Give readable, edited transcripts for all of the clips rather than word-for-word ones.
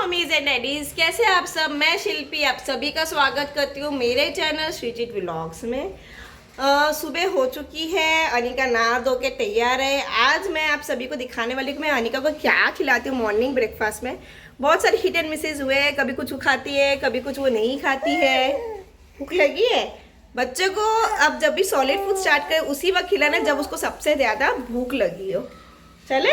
Mummies and daddies, कैसे आप सब। मैं शिल्पी आप सभी का स्वागत करती हूँ मेरे चैनल श्रीजीत व्लॉग्स में। सुबह हो चुकी है, अनिका नहा धो के तैयार है। आज मैं आप सभी को दिखाने वाली हूँ मैं अनिका को क्या खिलाती हूँ मॉर्निंग ब्रेकफास्ट में। बहुत सारे हिट एंड मिसेज हुए हैं, कभी कुछ खाती है कभी कुछ वो नहीं खाती है। भूख लगी है बच्चे को, अब जब भी सॉलिड फूड स्टार्ट करे उसी वक्त खिलाना जब उसको सबसे ज़्यादा भूख लगी हो। चले।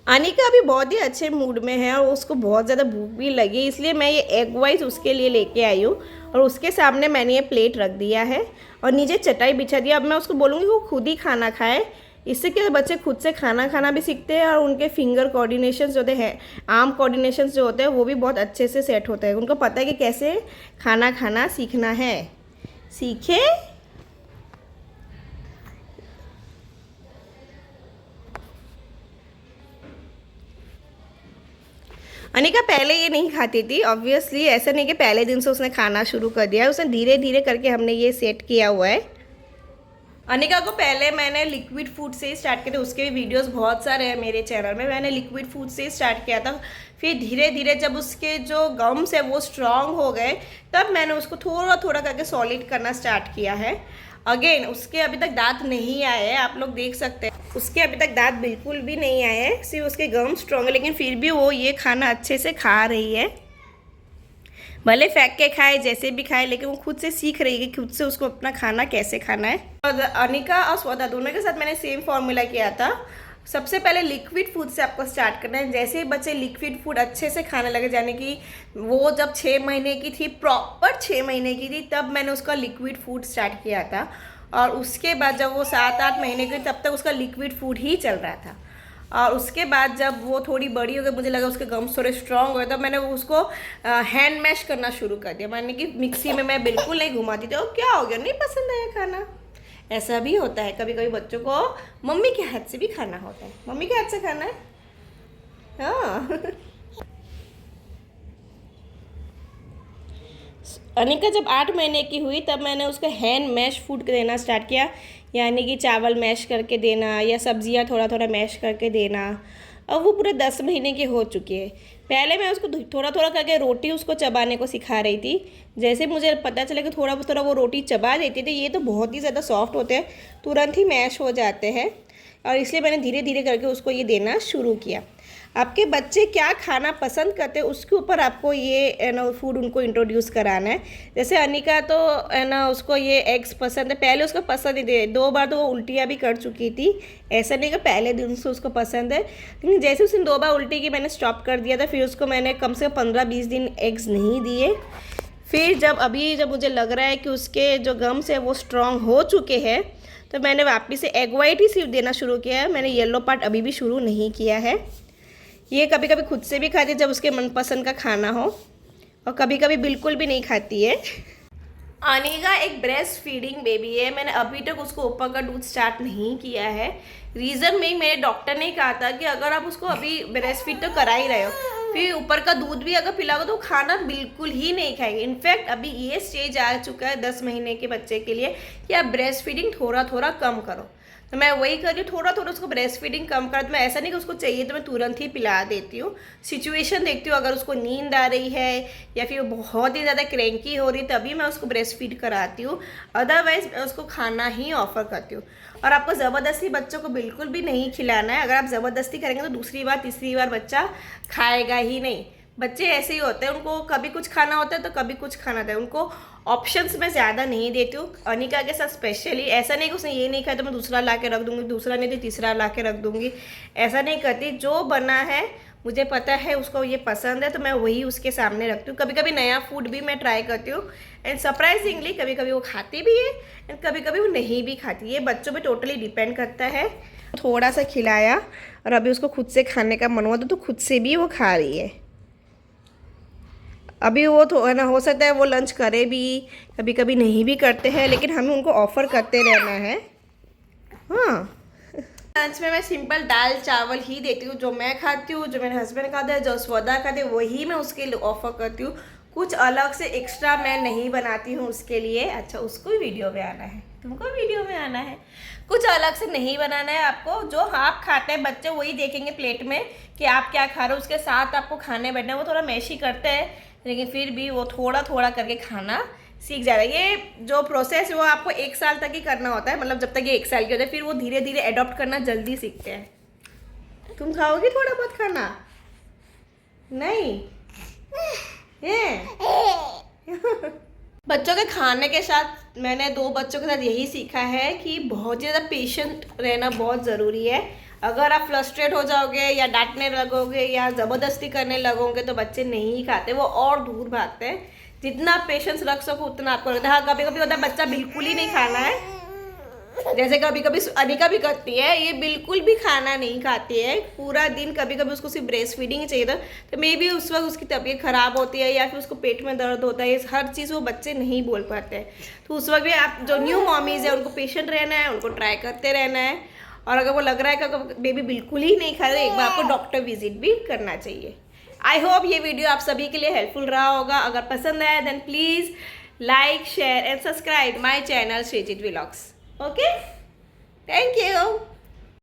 अनिका अभी बहुत ही अच्छे मूड में है और उसको बहुत ज़्यादा भूख भी लगी, इसलिए मैं ये एग वाइज उसके लिए लेके आई हूँ और उसके सामने मैंने ये प्लेट रख दिया है और नीचे चटाई बिछा दिया। अब मैं उसको बोलूँगी वो खुद ही खाना खाए, इससे क्या बच्चे खुद से खाना खाना भी सीखते हैं और उनके फिंगर कोऑर्डिनेशन जो हैं, आर्म कोऑर्डिनेशन जो होते हैं वो भी बहुत अच्छे से सेट होते हैं। उनको पता है कि कैसे खाना खाना सीखना है। सीखे। अनिका पहले ये नहीं खाती थी ऑब्वियसली, ऐसा नहीं कि पहले दिन से उसने खाना शुरू कर दिया है, उसने धीरे धीरे करके हमने ये सेट किया हुआ है। अनिका को पहले मैंने लिक्विड फूड से ही स्टार्ट किया था, उसके भी वीडियोस बहुत सारे हैं मेरे चैनल में। मैंने लिक्विड फूड से ही स्टार्ट किया था, फिर धीरे धीरे जब उसके जो गम्स है वो स्ट्रांग हो गए तब मैंने उसको थोड़ा थोड़ा करके सॉलिड करना स्टार्ट किया है। अगेन उसके अभी तक दांत नहीं आए हैं, आप लोग देख सकते हैं उसके अभी तक दांत बिल्कुल भी नहीं आए हैं, सिर्फ उसके गम स्ट्रॉन्ग है, लेकिन फिर भी वो ये खाना अच्छे से खा रही है। भले फेंक के खाए जैसे भी खाए, लेकिन वो खुद से सीख रही है कि खुद से उसको अपना खाना कैसे खाना है। और अनिका और स्वदा दोनों के साथ मैंने सेम फॉर्मूला किया था। सबसे पहले लिक्विड फूड से आपको स्टार्ट करना है। जैसे ही बच्चे लिक्विड फूड अच्छे से खाने लगे, जाने की वो जब 6 महीने की थी, प्रॉपर 6 महीने की थी, तब मैंने उसका लिक्विड फूड स्टार्ट किया था। और उसके बाद जब वो 7-8 महीने की तब तक उसका लिक्विड फूड ही चल रहा था। और उसके बाद जब वो थोड़ी बड़ी हो गई, मुझे लगा उसके गम्स थोड़े स्ट्रॉन्ग हुए, तब मैंने उसको हैंड मैश करना शुरू कर दिया। मैंने कि मिक्सी में मैं बिल्कुल नहीं घुमाती थी। और क्या हो गया, नहीं पसंद आया खाना। ऐसा भी होता है, कभी कभी बच्चों को मम्मी के हाथ से भी खाना होता है। मम्मी के हाथ से खाना है। हाँ। अनिका जब 8 महीने की हुई तब मैंने उसको हैंड मैश फूड देना स्टार्ट किया, यानी कि चावल मैश करके देना या सब्जियां थोड़ा थोड़ा मैश करके देना। अब वो पूरे 10 महीने की हो चुकी है। पहले मैं उसको थोड़ा थोड़ा करके रोटी उसको चबाने को सिखा रही थी। जैसे मुझे पता चला कि थोड़ा थोड़ा वो रोटी चबा देती थी, ये तो बहुत ही ज़्यादा सॉफ्ट होते हैं, तुरंत ही मैश हो जाते हैं, और इसलिए मैंने धीरे धीरे करके उसको ये देना शुरू किया। आपके बच्चे क्या खाना पसंद करते हैं उसके ऊपर आपको ये ना फूड उनको इंट्रोड्यूस कराना है। जैसे अनिका तो है ना, उसको ये एग्स पसंद है, पहले उसको पसंद ही थे, 2 बार तो वो उल्टियाँ भी कर चुकी थी। ऐसा नहीं कि पहले दिन से उसको पसंद है, लेकिन जैसे उसने 2 बार उल्टी की मैंने स्टॉप कर दिया था, फिर उसको मैंने कम से कम 15-20 दिन एग्स नहीं दिए। फिर जब मुझे लग रहा है कि उसके जो गम्स है वो स्ट्रॉन्ग हो चुके हैं, तो मैंने वापस से एग वाइट ही सिर्फ देना शुरू किया है। मैंने येलो पार्ट अभी भी शुरू नहीं किया है। ये कभी कभी खुद से भी खाती है जब उसके मनपसंद का खाना हो, और कभी कभी बिल्कुल भी नहीं खाती है। अनिका एक ब्रेस्ट फीडिंग बेबी है। मैंने अभी तक उसको ऊपर का दूध स्टार्ट नहीं किया है। रीज़न में मेरे डॉक्टर ने कहा था कि अगर आप उसको अभी ब्रेस्ट फीड तो करा ही रहे हो, फिर ऊपर का दूध भी अगर पिलाओगे तो खाना बिल्कुल ही नहीं खाएगी। इनफैक्ट अभी ये स्टेज आ चुका है 10 महीने के बच्चे के लिए कि आप ब्रेस्ट फीडिंग थोड़ा थोड़ा कम करो। तो मैं वही कर रही हूँ, थोड़ा थोड़ा उसको ब्रेस्ट फीडिंग कम कर। तो मैं ऐसा नहीं कि उसको चाहिए तो मैं तुरंत ही पिला देती हूँ, सिचुएशन देखती हूँ। अगर उसको नींद आ रही है या फिर वो बहुत ही ज़्यादा क्रैंकी हो रही है तभी मैं उसको ब्रेस्ट फीड कराती हूँ, अदरवाइज मैं उसको खाना ही ऑफर करती हूँ। और आपको ज़बरदस्ती बच्चों को बिल्कुल भी नहीं खिलाना है। अगर आप ज़बरदस्ती करेंगे तो दूसरी बार तीसरी बार बच्चा खाएगा ही नहीं। बच्चे ऐसे ही होते हैं, उनको कभी कुछ खाना होता है तो कभी कुछ खाना होता है, उनको ऑप्शंस में ज़्यादा नहीं देती हूँ। अनिका के साथ स्पेशली ऐसा नहीं कि उसने ये नहीं खाया तो मैं दूसरा ला के रख दूँगी, दूसरा नहीं तो तीसरा ला के रख दूँगी, ऐसा नहीं करती। जो बना है मुझे पता है उसको ये पसंद है तो मैं वही उसके सामने रखती हूँ। कभी कभी नया फूड भी मैं ट्राई करती हूँ, एंड सरप्राइजिंगली कभी कभी वो खाती भी है एंड कभी कभी वो नहीं भी खाती। ये बच्चों पे टोटली डिपेंड करता है। थोड़ा सा खिलाया और अभी उसको खुद से खाने का मन हुआ तो खुद से भी वो खा रही है। अभी वो है ना, हो सकता है वो लंच करे भी, कभी कभी नहीं भी करते हैं, लेकिन हमें उनको ऑफ़र करते रहना है। हाँ, लंच में मैं सिंपल दाल चावल ही देती हूँ, जो मैं खाती हूँ, जो मेरे हस्बैंड खाते हैं, जो स्वदा खाते हैं, वही मैं उसके लिए ऑफ़र करती हूँ। कुछ अलग से एक्स्ट्रा मैं नहीं बनाती हूँ उसके लिए। अच्छा, उसको भी वीडियो में आना है, तुमको वीडियो में आना है। कुछ अलग से नहीं बनाना है आपको। जो आप खाते हैं बच्चे वही देखेंगे प्लेट में कि आप क्या खा रहे हो, उसके साथ आपको खाने बैठना है। वो थोड़ा मैशी करते हैं लेकिन फिर भी वो थोड़ा थोड़ा करके खाना सीख जा रहा है। ये जो प्रोसेस है वो आपको 1 साल तक ही करना होता है, मतलब जब तक ये 1 साल के होते हैं, फिर वो धीरे धीरे एडॉप्ट करना जल्दी सीखते हैं। तुम खाओगी थोड़ा बहुत खाना? नहीं है बच्चों के खाने के साथ मैंने 2 बच्चों के साथ यही सीखा है कि बहुत ज़्यादा पेशेंट रहना बहुत ज़रूरी है। अगर आप फ्रस्ट्रेट हो जाओगे या डांटने लगोगे या ज़बरदस्ती करने लगोगे तो बच्चे नहीं खाते, वो और दूर भागते हैं। जितना पेशेंस रख सको उतना आपको लगता है। हाँ, कभी कभी होता है बच्चा बिल्कुल ही नहीं खाना है, जैसे कभी कभी अनिका भी करती है, ये बिल्कुल भी खाना नहीं खाती है पूरा दिन। कभी कभी उसको सिर्फ ब्रेस्ट फीडिंग ही चाहिए था, तो मे बी उस वक्त उसकी तबीयत ख़राब होती है या फिर उसको पेट में दर्द होता है। हर चीज़ वो बच्चे नहीं बोल पाते हैं। तो उस वक्त भी आप जो न्यू मॉमीज़ है उनको पेशेंट रहना है, उनको ट्राई करते रहना है। और अगर वो लग रहा है कि बेबी बिल्कुल ही नहीं खा रहे, एक बार आपको डॉक्टर विजिट भी करना चाहिए। आई होप ये वीडियो आप सभी के लिए हेल्पफुल रहा होगा। अगर पसंद आया then please like, share and subscribe my channel Sreejith vlogs. Okay? Thank you.